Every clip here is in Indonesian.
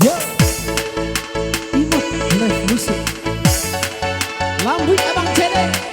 Yo, Imut Live Musik. Lambung Abang Cede.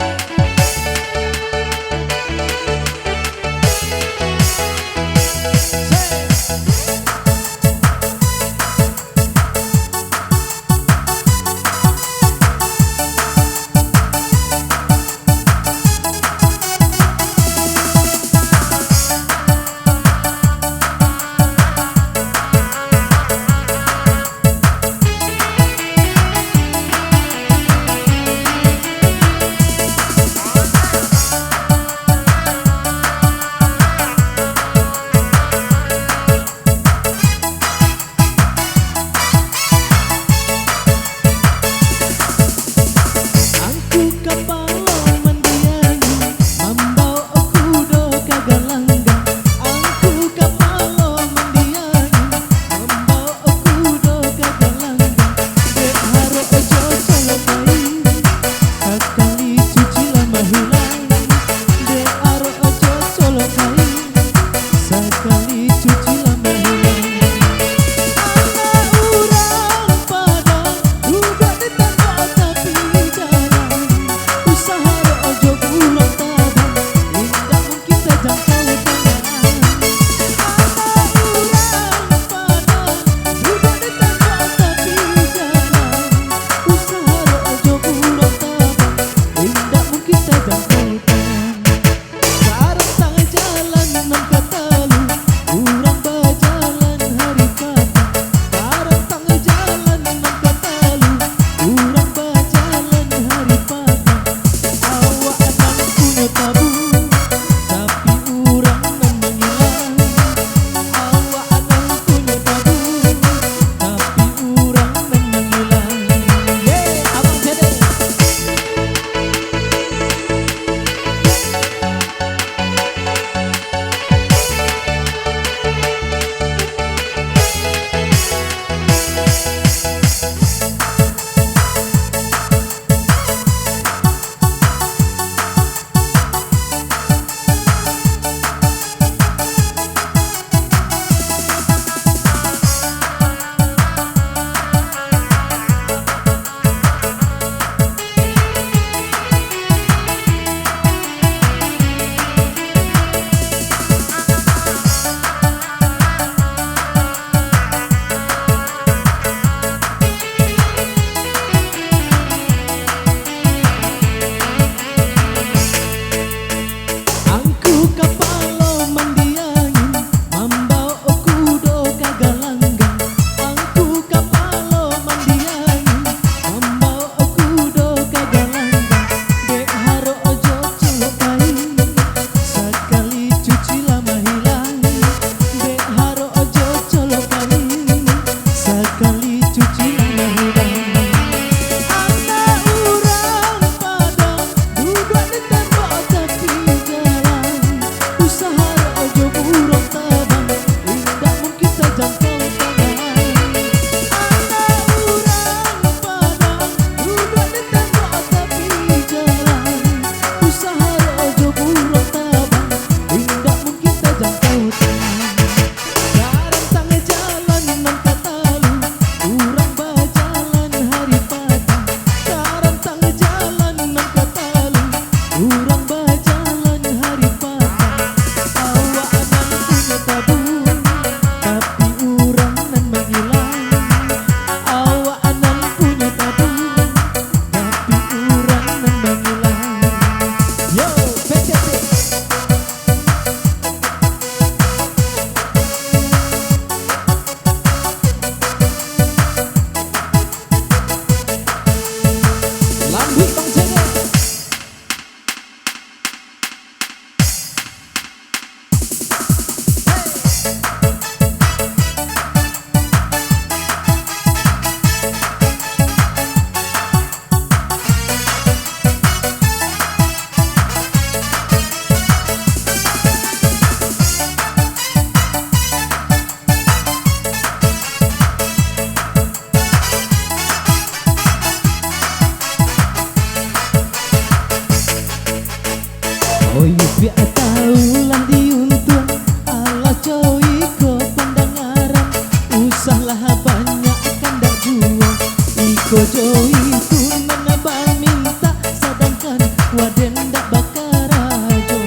Joy itu menebang minta sedangkan Waden dak bakarajo.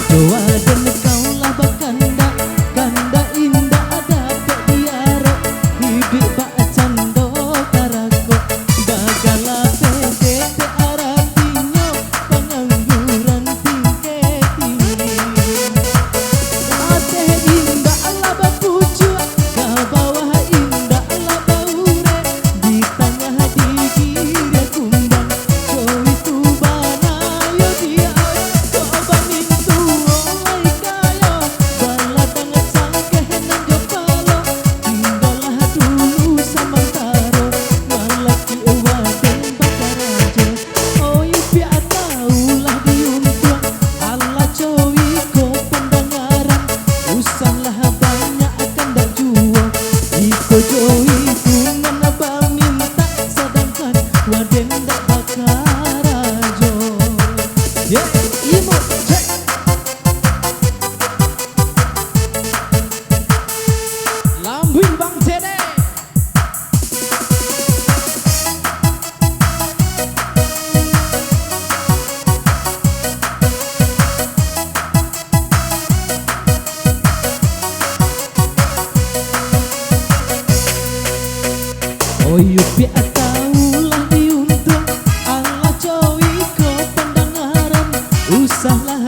Joa dan kau lah bakanda, kanda indah ada pediaro, hidup bak cando karako, gagala pede te aratinya pengangguran tingke tinggi. Ate indah ala bapucu, ke bawah indah ala baure, di tengah digiri kumbang, Joy itu banayo dia, coba mintu oleh kayo, baladang sangkeh nan jopalo, tinggallah dulu samantaro, malaki Waden bakarajo. Oh yupi ataulah diuntuan, ala Joy ko pendengaran, usahlah banyak akan dak juo, iko Joy itu menebang minta sedangkan Waden dak bakarajo. Yeah, imo cek. Lambui Bang Cede. Oh yupi ataulah diuntung, ala Joy ko pendengaran, usahlah